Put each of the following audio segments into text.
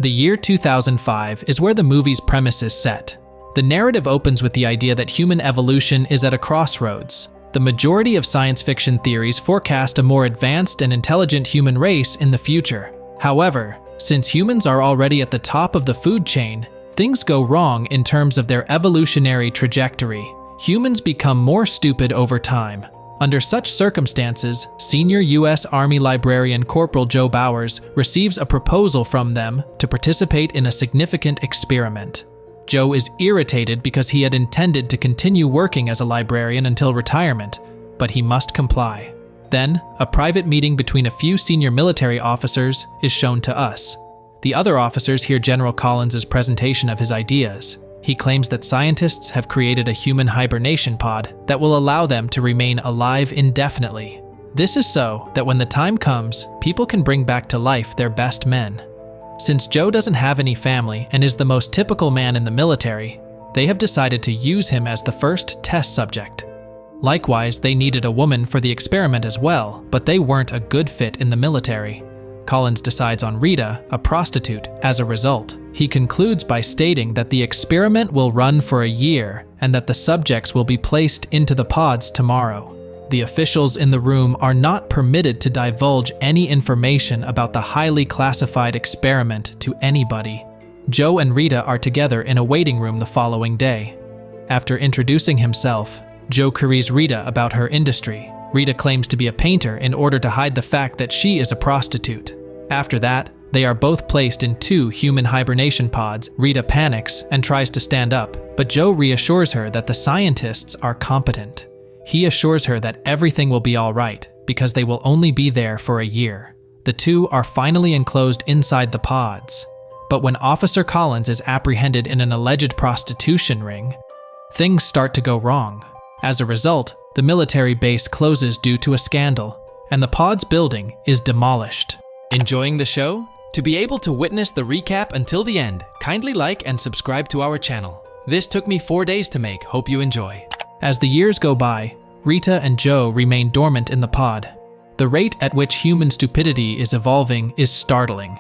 The year 2005 is where the movie's premise is set. The narrative opens with the idea that human evolution is at a crossroads. The majority of science fiction theories forecast a more advanced and intelligent human race in the future. However, since humans are already at the top of the food chain, things go wrong in terms of their evolutionary trajectory. Humans become more stupid over time. Under such circumstances, senior U.S. Army librarian Corporal Joe Bowers receives a proposal from them to participate in a significant experiment. Joe is irritated because he had intended to continue working as a librarian until retirement, but he must comply. Then, a private meeting between a few senior military officers is shown to us. The other officers hear General Collins' presentation of his ideas. He claims that scientists have created a human hibernation pod that will allow them to remain alive indefinitely. This is so that when the time comes, people can bring back to life their best men. Since Joe doesn't have any family and is the most typical man in the military, they have decided to use him as the first test subject. Likewise, they needed a woman for the experiment as well, but they weren't a good fit in the military. Collins decides on Rita, a prostitute, as a result. He concludes by stating that the experiment will run for a year and that the subjects will be placed into the pods tomorrow. The officials in the room are not permitted to divulge any information about the highly classified experiment to anybody. Joe and Rita are together in a waiting room the following day. After introducing himself, Joe queries Rita about her industry. Rita claims to be a painter in order to hide the fact that she is a prostitute. After that, they are both placed in 2 human hibernation pods. Rita panics and tries to stand up, but Joe reassures her that the scientists are competent. He assures her that everything will be all right because they will only be there for a year. The 2 are finally enclosed inside the pods. But when Officer Collins is apprehended in an alleged prostitution ring, things start to go wrong. As a result, the military base closes due to a scandal, and the pod's building is demolished. Enjoying the show? To be able to witness the recap until the end, kindly like and subscribe to our channel. This took me 4 days to make, hope you enjoy. As the years go by, Rita and Joe remain dormant in the pod. The rate at which human stupidity is evolving is startling.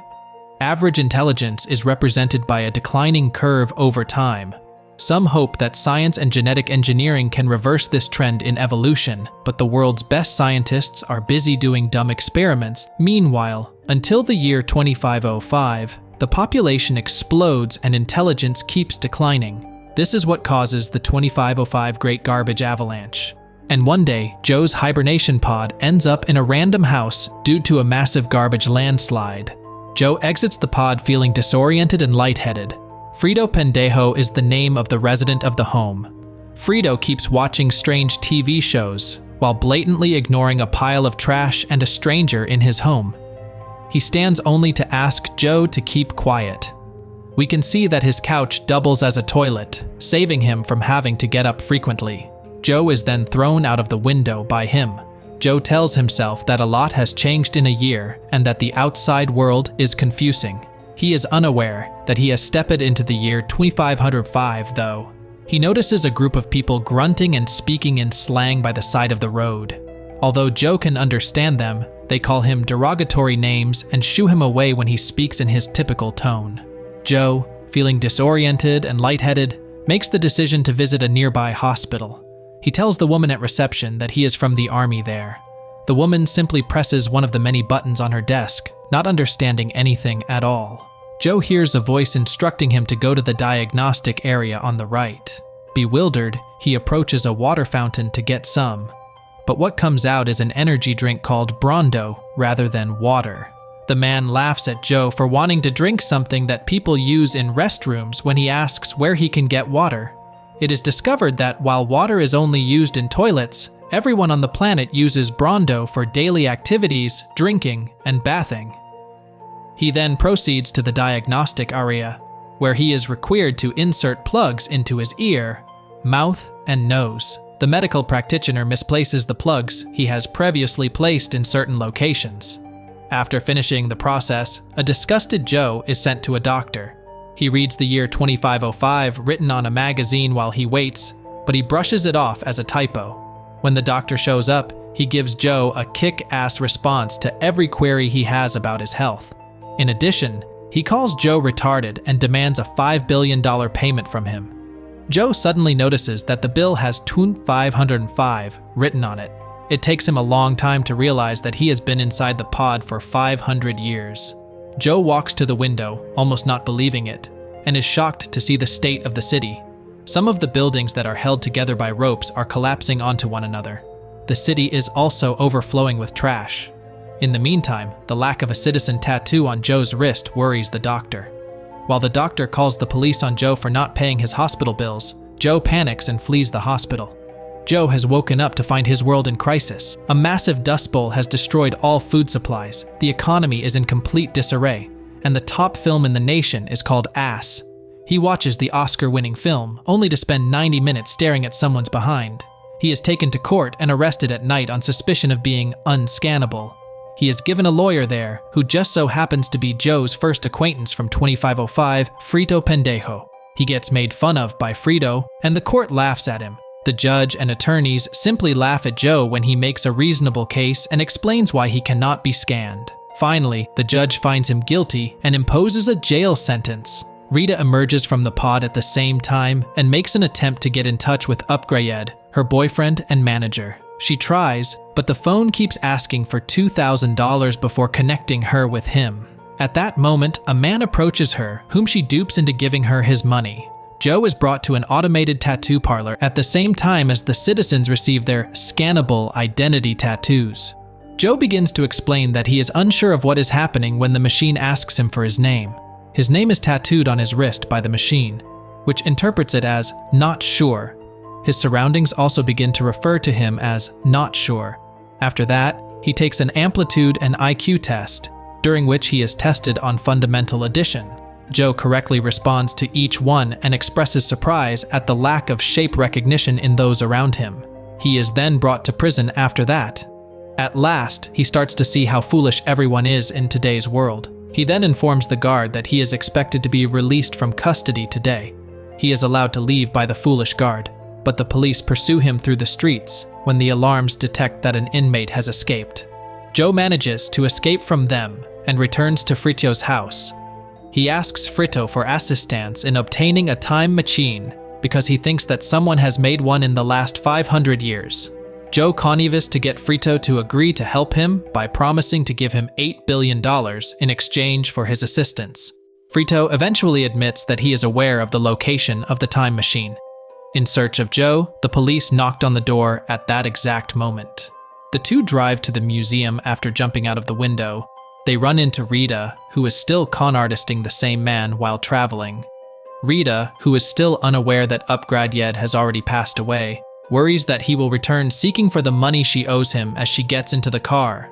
Average intelligence is represented by a declining curve over time. Some hope that science and genetic engineering can reverse this trend in evolution, but the world's best scientists are busy doing dumb experiments. Meanwhile, until the year 2505, the population explodes and intelligence keeps declining. This is what causes the 2505 Great Garbage Avalanche. And one day, Joe's hibernation pod ends up in a random house due to a massive garbage landslide. Joe exits the pod feeling disoriented and lightheaded. Frito Pendejo is the name of the resident of the home. Frito keeps watching strange TV shows while blatantly ignoring a pile of trash and a stranger in his home. He stands only to ask Joe to keep quiet. We can see that his couch doubles as a toilet, saving him from having to get up frequently. Joe is then thrown out of the window by him. Joe tells himself that a lot has changed in a year and that the outside world is confusing. He is unaware that he has stepped into the year 2505, though. He notices a group of people grunting and speaking in slang by the side of the road. Although Joe can understand them, they call him derogatory names and shoo him away when he speaks in his typical tone. Joe, feeling disoriented and lightheaded, makes the decision to visit a nearby hospital. He tells the woman at reception that he is from the army there. The woman simply presses one of the many buttons on her desk, not understanding anything at all. Joe hears a voice instructing him to go to the diagnostic area on the right. Bewildered, he approaches a water fountain to get some. But what comes out is an energy drink called Brondo rather than water. The man laughs at Joe for wanting to drink something that people use in restrooms when he asks where he can get water. It is discovered that while water is only used in toilets, everyone on the planet uses Brondo for daily activities, drinking, and bathing. He then proceeds to the diagnostic area, where he is required to insert plugs into his ear, mouth, and nose. The medical practitioner misplaces the plugs he has previously placed in certain locations. After finishing the process, a disgusted Joe is sent to a doctor. He reads the year 2505 written on a magazine while he waits, but he brushes it off as a typo. When the doctor shows up, he gives Joe a kick-ass response to every query he has about his health. In addition, he He calls Joe retarded and demands a $5 billion payment from him. Joe suddenly notices that the bill has $505 written on it. It takes him a long time to realize that he has been inside the pod for 500 years. Joe walks to the window, almost not believing it, and is shocked to see the state of the city. Some of the buildings that are held together by ropes are collapsing onto one another. The city is also overflowing with trash. In the meantime, the lack of a citizen tattoo on Joe's wrist worries the doctor. While the doctor calls the police on Joe for not paying his hospital bills, Joe panics and flees the hospital. Joe has woken up to find his world in crisis. A massive dust bowl has destroyed all food supplies, the economy is in complete disarray, and the top film in the nation is called Ass. He watches the Oscar-winning film, only to spend 90 minutes staring at someone's behind. He is taken to court and arrested at night on suspicion of being unscannable. He is given a lawyer there, who just so happens to be Joe's first acquaintance from 2505, Frito Pendejo. He gets made fun of by Frito, and the court laughs at him. The judge and attorneys simply laugh at Joe when he makes a reasonable case and explains why he cannot be scanned. Finally, the judge finds him guilty and imposes a jail sentence. Rita emerges from the pod at the same time and makes an attempt to get in touch with Upgrayed, her boyfriend and manager. She tries, but the phone keeps asking for $2,000 before connecting her with him. At that moment, a man approaches her, whom she dupes into giving her his money. Joe is brought to an automated tattoo parlor at the same time as the citizens receive their scannable identity tattoos. Joe begins to explain that he is unsure of what is happening when the machine asks him for his name. His name is tattooed on his wrist by the machine, which interprets it as not sure. His surroundings also begin to refer to him as not sure. After that, he takes an amplitude and IQ test, during which he is tested on fundamental addition. Joe correctly responds to each one and expresses surprise at the lack of shape recognition in those around him. He is then brought to prison after that. At last, he starts to see how foolish everyone is in today's world. He then informs the guard that he is expected to be released from custody today. He is allowed to leave by the foolish guard, but the police pursue him through the streets when the alarms detect that an inmate has escaped. Joe manages to escape from them and returns to Frito's house. He asks Frito for assistance in obtaining a time machine because he thinks that someone has made one in the last 500 years. Joe connives to get Frito to agree to help him by promising to give him $8 billion in exchange for his assistance. Frito eventually admits that he is aware of the location of the time machine. In search of Joe, the police knocked on the door at that exact moment. The two drive to the museum after jumping out of the window. They run into Rita, who is still con-artisting the same man while traveling. Rita, who is still unaware that Upgradyed has already passed away, worries that he will return seeking for the money she owes him as she gets into the car.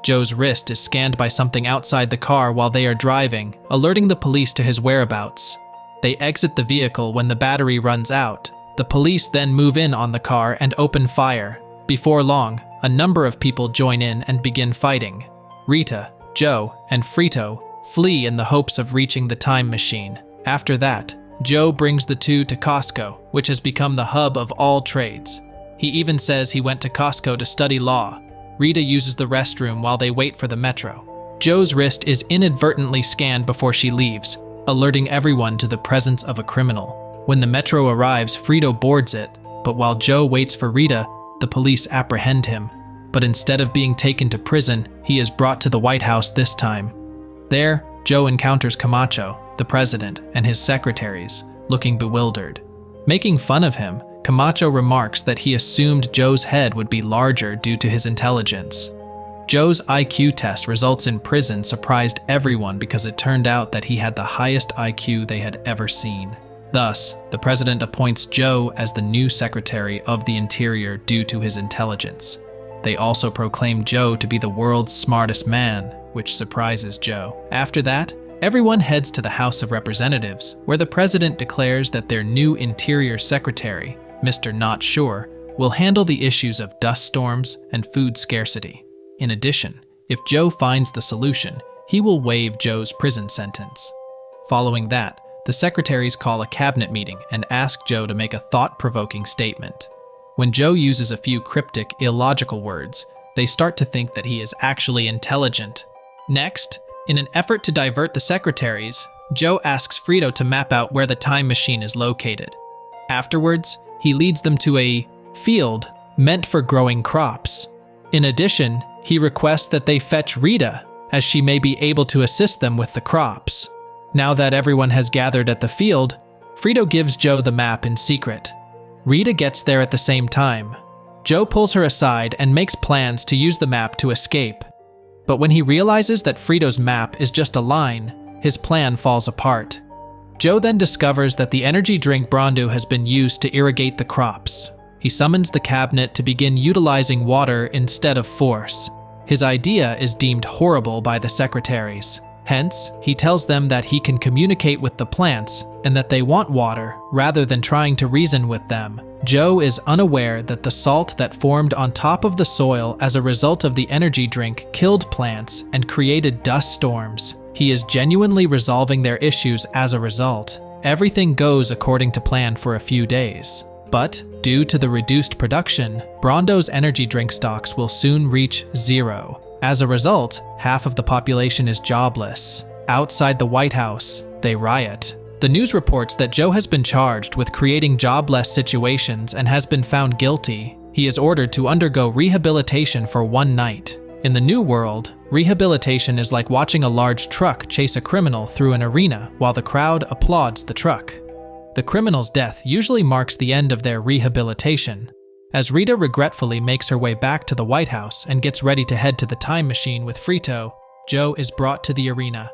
Joe's wrist is scanned by something outside the car while they are driving, alerting the police to his whereabouts. They exit the vehicle when the battery runs out. The police then move in on the car and open fire. Before long, a number of people join in and begin fighting. Rita, Joe, and Frito flee in the hopes of reaching the time machine. After that, Joe brings the two to Costco, which has become the hub of all trades. He even says he went to Costco to study law. Rita uses the restroom while they wait for the metro. Joe's wrist is inadvertently scanned before she leaves, alerting everyone to the presence of a criminal. When the metro arrives, Frito boards it, but while Joe waits for Rita, the police apprehend him. But instead of being taken to prison, he is brought to the White House this time. There, Joe encounters Camacho, the president, and his secretaries, looking bewildered. Making fun of him, Camacho remarks that he assumed Joe's head would be larger due to his intelligence. Joe's IQ test results in prison surprised everyone because it turned out that he had the highest IQ they had ever seen. Thus, the president appoints Joe as the new Secretary of the Interior due to his intelligence. They also proclaim Joe to be the world's smartest man, which surprises Joe. After that, everyone heads to the House of Representatives, where the president declares that their new Interior Secretary, Mr. Not Sure, will handle the issues of dust storms and food scarcity. In addition, if Joe finds the solution, he will waive Joe's prison sentence. Following that, the secretaries call a cabinet meeting and ask Joe to make a thought-provoking statement. When Joe uses a few cryptic, illogical words, they start to think that he is actually intelligent. Next, In an effort to divert the secretaries, Joe asks Frito to map out where the time machine is located. Afterwards, he leads them to a field meant for growing crops. In addition, he requests that they fetch Rita, as she may be able to assist them with the crops. Now that everyone has gathered at the field, Frito gives Joe the map in secret. Rita gets there at the same time. Joe pulls her aside and makes plans to use the map to escape. But when he realizes that Frito's map is just a line, his plan falls apart. Joe then discovers that the energy drink Brondu has been used to irrigate the crops. He summons the cabinet to begin utilizing water instead of force. His idea is deemed horrible by the secretaries. Hence, he tells them that he can communicate with the plants and that they want water rather than trying to reason with them. Joe is unaware that the salt that formed on top of the soil as a result of the energy drink killed plants and created dust storms. He is genuinely resolving their issues as a result. Everything goes according to plan for a few days. But, due to the reduced production, Brondo's energy drink stocks will soon reach zero. As a result, half of the population is jobless. Outside the White House, they riot. The news reports that Joe has been charged with creating jobless situations and has been found guilty. He is ordered to undergo rehabilitation for one night. In the new world, rehabilitation is like watching a large truck chase a criminal through an arena while the crowd applauds the truck. The criminal's death usually marks the end of their rehabilitation. As Rita regretfully makes her way back to the White House and gets ready to head to the time machine with Frito, Joe is brought to the arena.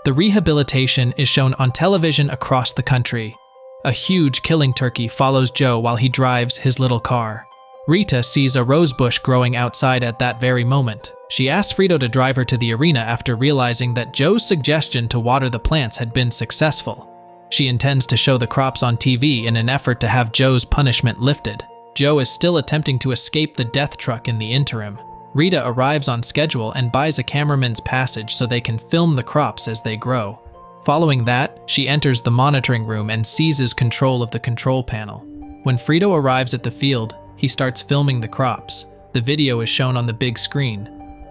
The rehabilitation is shown on television across the country. A huge killing turkey follows Joe while he drives his little car. Rita sees a rose bush growing outside at that very moment. She asks Frito to drive her to the arena after realizing that Joe's suggestion to water the plants had been successful. She intends to show the crops on TV in an effort to have Joe's punishment lifted. Joe is still attempting to escape the death truck in the interim. Rita arrives on schedule and buys a cameraman's passage so they can film the crops as they grow. Following that, she enters the monitoring room and seizes control of the control panel. When Frito arrives at the field, he starts filming the crops. The video is shown on the big screen.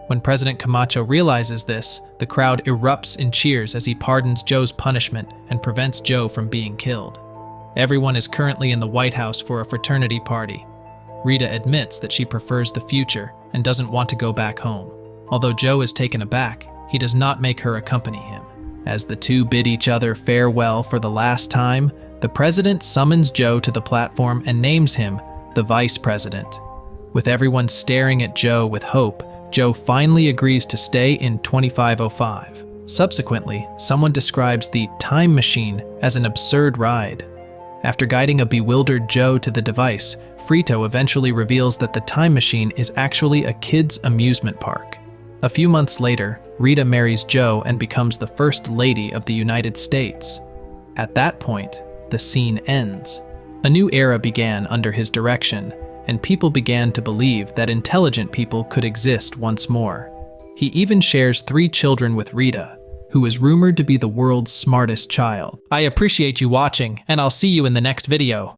When President Camacho realizes this, the crowd erupts in cheers as he pardons Joe's punishment and prevents Joe from being killed. Everyone is currently in the White House for a fraternity party. Rita admits that she prefers the future and doesn't want to go back home. Although Joe is taken aback, he does not make her accompany him. As the two bid each other farewell for the last time, the president summons Joe to the platform and names him the vice president. With everyone staring at Joe with hope, Joe finally agrees to stay in 2505. Subsequently, someone describes the time machine as an absurd ride. After guiding a bewildered Joe to the device, Frito eventually reveals that the time machine is actually a kid's amusement park. A few months later, Rita marries Joe and becomes the First Lady of the United States. At that point, the scene ends. A new era began under his direction, and people began to believe that intelligent people could exist once more. He even shares 3 children with Rita, who is rumored to be the world's smartest child. I appreciate you watching, and I'll see you in the next video.